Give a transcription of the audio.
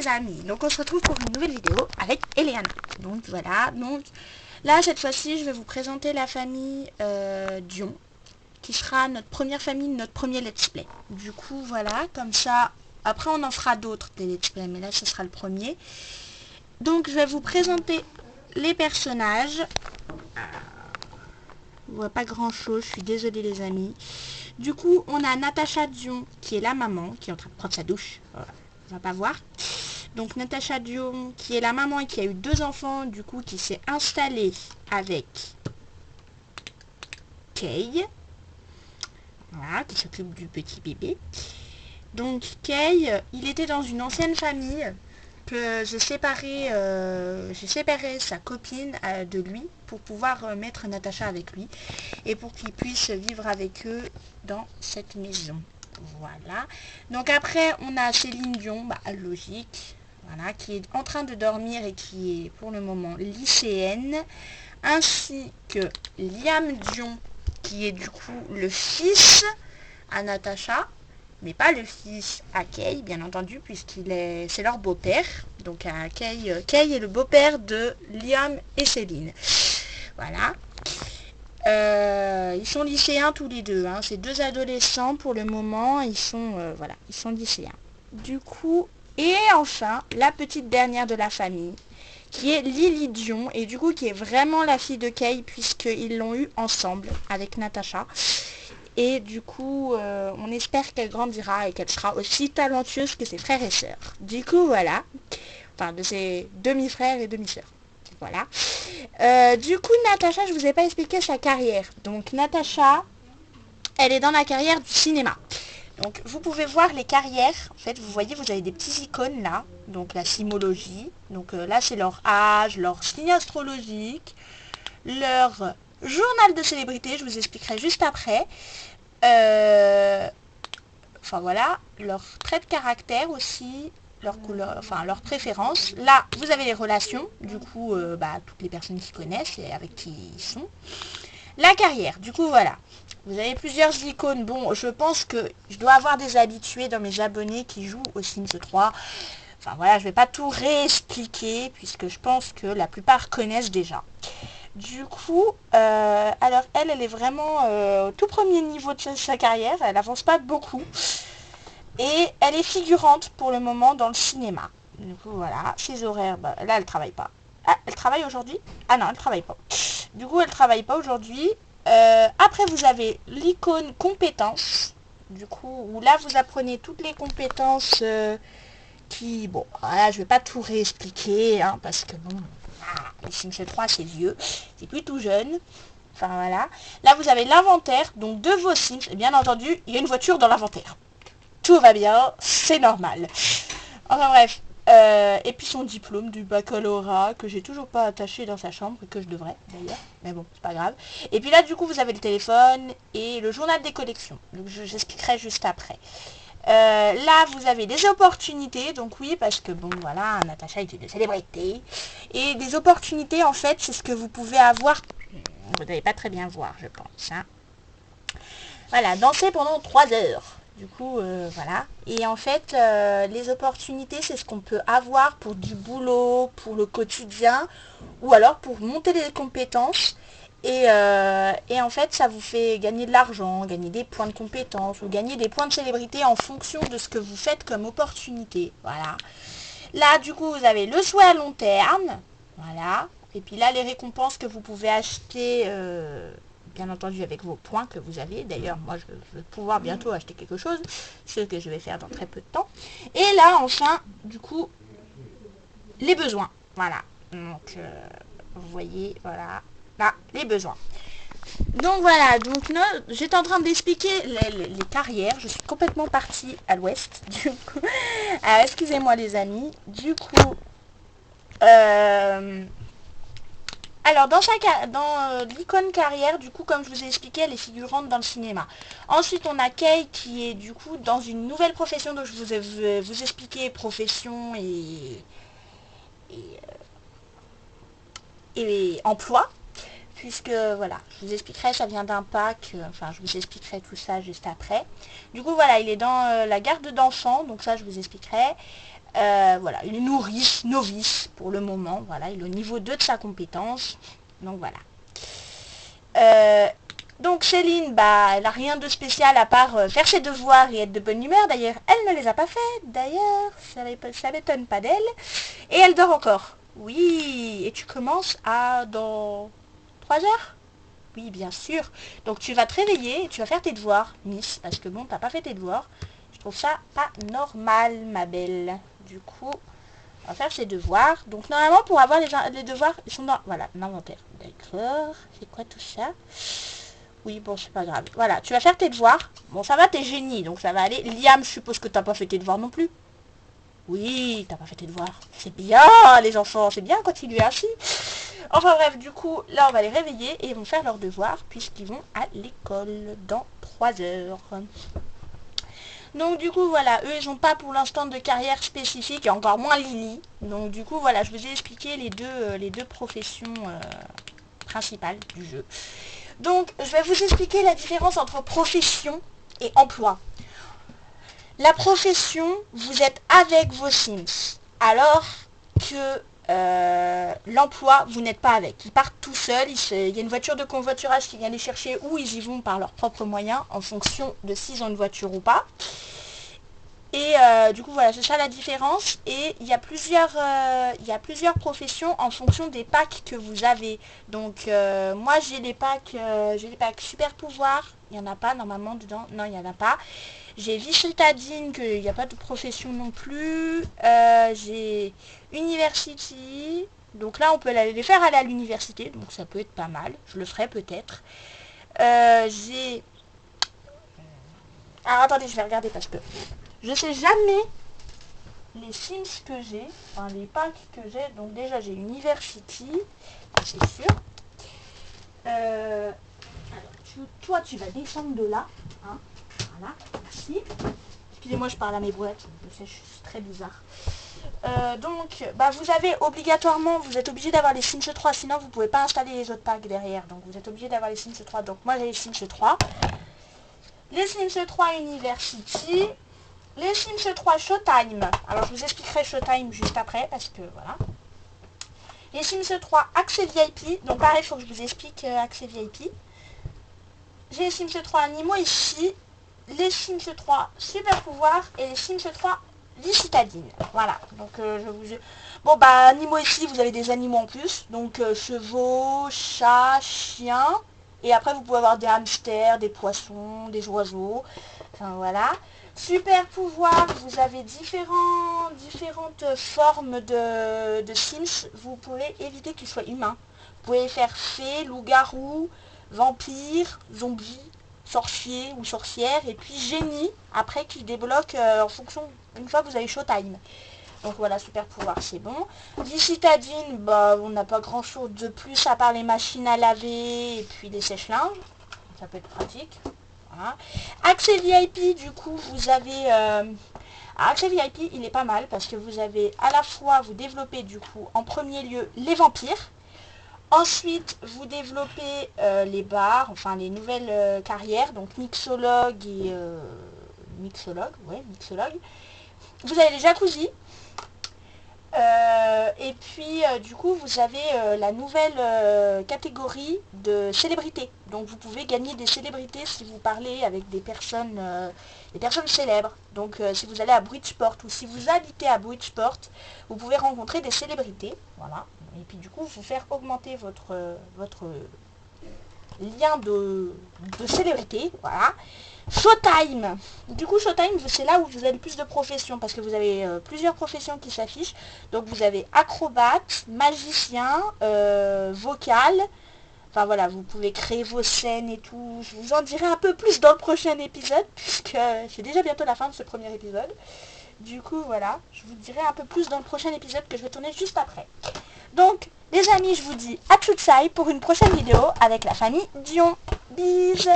les amis, donc on se retrouve pour une nouvelle vidéo avec Eliana. Donc voilà, donc là cette fois-ci je vais vous présenter la famille Dion, qui sera notre première famille, notre premier let's play. Du coup voilà, comme ça, après on en fera d'autres des let's play, mais là ce sera le premier. Donc je vais vous présenter les personnages. On voit pas grand chose, je suis désolée les amis. Du coup on a Natacha Dion qui est la maman, qui est en train de prendre sa douche. Voilà. On va pas voir. Donc Natacha Dion qui est la maman et qui a eu 2 enfants, du coup qui s'est installée avec Kay. Voilà, qui s'occupe du petit bébé. Donc Kay, il était dans une ancienne famille que j'ai séparé sa copine de lui pour pouvoir mettre Natacha avec lui et pour qu'il puisse vivre avec eux dans cette maison. Voilà. Donc après, on a Céline Dion, logique, voilà, qui est en train de dormir et qui est pour le moment lycéenne, ainsi que Liam Dion, qui est du coup le fils à Natacha, mais pas le fils à Kay, bien entendu, c'est leur beau-père. Donc Kay est le beau-père de Liam et Céline. Voilà. Ils sont lycéens tous les deux, hein. C'est 2 adolescents pour le moment, ils sont lycéens. Du coup, et enfin, la petite dernière de la famille, qui est Lily Dion, et du coup qui est vraiment la fille de Kay, puisqu'ils l'ont eu ensemble avec Natacha. Et du coup, on espère qu'elle grandira et qu'elle sera aussi talentueuse que ses frères et sœurs. Du coup, voilà. Enfin, de ses demi-frères et demi-sœurs. Voilà. Du coup, Natacha, je vous ai pas expliqué sa carrière. Donc, Natacha, elle est dans la carrière du cinéma. Donc, vous pouvez voir les carrières. En fait, vous voyez, vous avez des petits icônes là. Donc, la simologie. Donc, là, c'est leur âge, leur signe astrologique, leur journal de célébrité. Je vous expliquerai juste après. Enfin, voilà. Leur trait de caractère aussi. Leur couleur, enfin leurs préférences. Là, vous avez les relations, du coup, toutes les personnes qui connaissent et avec qui ils sont. La carrière, du coup, voilà. Vous avez plusieurs icônes. Bon, je pense que je dois avoir des habitués dans mes abonnés qui jouent au Sims 3. Enfin, voilà, je vais pas tout réexpliquer, puisque je pense que la plupart connaissent déjà. Du coup, alors elle est vraiment au tout premier niveau de sa carrière. Elle avance pas beaucoup. Et elle est figurante pour le moment dans le cinéma. Du coup, voilà. Ses horaires, là, elle travaille pas. Ah, elle travaille aujourd'hui? Ah non, elle travaille pas. Du coup, elle travaille pas aujourd'hui. Après, vous avez l'icône compétences. Du coup, où là, vous apprenez toutes les compétences qui... Bon, voilà, je vais pas tout réexpliquer, hein, parce que bon... les Sims 3, c'est vieux. C'est plus tout jeune. Enfin, voilà. Là, vous avez l'inventaire, donc de vos Sims. Et bien entendu, il y a une voiture dans l'inventaire. Tout va bien, c'est normal. Enfin bref, et puis son diplôme du baccalauréat que j'ai toujours pas attaché dans sa chambre, et que je devrais d'ailleurs, mais bon, c'est pas grave. Et puis là du coup vous avez le téléphone et le journal des collections, donc j'expliquerai juste après. Là vous avez des opportunités, donc oui parce que bon voilà, Natacha est une célébrité, et des opportunités en fait c'est ce que vous pouvez avoir, vous n'allez pas très bien voir je pense, hein. Voilà, danser pendant 3 heures. Du coup, voilà. Et en fait, les opportunités, c'est ce qu'on peut avoir pour du boulot, pour le quotidien, ou alors pour monter les compétences. Et en fait, ça vous fait gagner de l'argent, gagner des points de compétences, ou gagner des points de célébrité en fonction de ce que vous faites comme opportunité. Voilà. Là, du coup, vous avez le souhait à long terme. Voilà. Et puis là, les récompenses que vous pouvez acheter... bien entendu avec vos points que vous avez. D'ailleurs, moi, je vais pouvoir bientôt acheter quelque chose, ce que je vais faire dans très peu de temps. Et là, enfin, du coup, les besoins. Voilà. Donc, vous voyez, voilà. Là, les besoins. Donc, voilà. Donc, j'étais en train d'expliquer les carrières. Je suis complètement partie à l'ouest. Du coup, excusez-moi, les amis. Du coup, alors, dans l'icône carrière, du coup, comme je vous ai expliqué, elle est figurante dans le cinéma. Ensuite, on a Kay qui est, du coup, dans une nouvelle profession dont je vous ai vous expliqué, profession et emploi. Puisque, voilà, je vous expliquerai, ça vient d'un pack, enfin, je vous expliquerai tout ça juste après. Du coup, voilà, il est dans la garde d'enfants, donc ça, je vous expliquerai. Voilà, il est novice pour le moment. Voilà, il est au niveau 2 de sa compétence. Donc voilà. Donc Céline, bah, elle n'a rien de spécial à part faire ses devoirs et être de bonne humeur. D'ailleurs, elle ne les a pas fait. D'ailleurs, ça m'étonne pas d'elle. Et elle dort encore. Oui, et tu commences dans 3 heures. Oui, bien sûr. Donc tu vas te réveiller et tu vas faire tes devoirs, Miss, parce que bon, t'as pas fait tes devoirs. Je trouve ça pas normal, ma belle. Du coup, on va faire ses devoirs. Donc normalement, pour avoir les devoirs, ils sont dans... Voilà, l'inventaire. D'accord. C'est quoi tout ça? Oui, bon, c'est pas grave. Voilà, tu vas faire tes devoirs. Bon, ça va, t'es génie, donc ça va aller. Liam, je suppose que t'as pas fait tes devoirs non plus. Oui, t'as pas fait tes devoirs. C'est bien, les enfants, c'est bien, continuez ainsi. Enfin bref, du coup, là, on va les réveiller et ils vont faire leurs devoirs puisqu'ils vont à l'école dans 3 heures. Donc du coup, voilà, eux, ils n'ont pas pour l'instant de carrière spécifique et encore moins Lily. Donc du coup, voilà, je vous ai expliqué les deux professions principales du jeu. Donc, je vais vous expliquer la différence entre profession et emploi. La profession, vous êtes avec vos Sims, alors que l'emploi, vous n'êtes pas avec. Ils partent tout seuls, il y a une voiture de convoiturage qui vient les chercher ou ils y vont par leurs propres moyens en fonction de s'ils ont une voiture ou pas. Et du coup, voilà, c'est ça la différence. Et il y a plusieurs professions en fonction des packs que vous avez. Donc, moi, j'ai les packs super pouvoir. Il n'y en a pas normalement dedans. Non, il n'y en a pas. J'ai vie citadine, qu'il n'y a pas de profession non plus. J'ai university. Donc là, on peut les faire aller à l'université. Donc ça peut être pas mal. Je le ferai peut-être. J'ai... Alors attendez, je vais regarder parce que je sais jamais les Sims que j'ai, enfin les packs que j'ai. Donc déjà j'ai University, c'est sûr. Alors, toi tu vas descendre de là. Hein, voilà, merci. Excusez-moi, je parle à mes brouettes, je sais, je suis très bizarre. Donc, bah, vous avez obligatoirement, vous êtes obligé d'avoir les Sims 3, sinon vous pouvez pas installer les autres packs derrière. Donc vous êtes obligé d'avoir les Sims 3. Donc moi j'ai les Sims 3. Les Sims 3 University. Les Sims 3 Showtime. Alors je vous expliquerai Showtime juste après parce que voilà. Les Sims 3 accès VIP. Donc pareil, il faut que je vous explique accès VIP. J'ai les Sims 3 animaux ici. Les Sims 3 super pouvoir et les Sims 3 vie citadine. Voilà. Donc je vous... Bon bah animaux ici, vous avez des animaux en plus. Donc chevaux, chats, chiens. Et après vous pouvez avoir des hamsters, des poissons, des oiseaux. Enfin voilà. Super pouvoir, vous avez différentes formes de Sims. Vous pouvez éviter qu'ils soient humains. Vous pouvez faire fée, loup-garou, vampire, zombie, sorcier ou sorcière. Et puis génie, après qui débloque en fonction, une fois que vous avez Showtime. Donc voilà, super pouvoir, c'est bon. Vie citadine, bah, on n'a pas grand chose de plus à part les machines à laver et puis les sèche-linges. Ça peut être pratique. Voilà. Accès VIP, du coup, vous avez... Accès VIP, il est pas mal parce que vous avez à la fois, vous développez du coup en premier lieu les vampires. Ensuite, vous développez les bars, enfin les nouvelles carrières, donc mixologue et... mixologue, ouais, mixologue. Vous avez les jacuzzi. Et puis du coup vous avez la nouvelle catégorie de célébrités. Donc vous pouvez gagner des célébrités si vous parlez avec des personnes célèbres. Donc si vous allez à Bridgeport ou si vous habitez à Bridgeport, vous pouvez rencontrer des célébrités. Voilà. Et puis du coup vous faire augmenter votre lien de célébrité. Voilà. Showtime. Du coup, Showtime, c'est là où vous avez le plus de professions, parce que vous avez plusieurs professions qui s'affichent. Donc, vous avez acrobate, magicien, vocal. Enfin, voilà, vous pouvez créer vos scènes et tout. Je vous en dirai un peu plus dans le prochain épisode, puisque c'est déjà bientôt la fin de ce premier épisode. Du coup, voilà, je vous dirai un peu plus dans le prochain épisode que je vais tourner juste après. Donc, les amis, je vous dis à tout ça pour une prochaine vidéo avec la famille Dion. Bisous.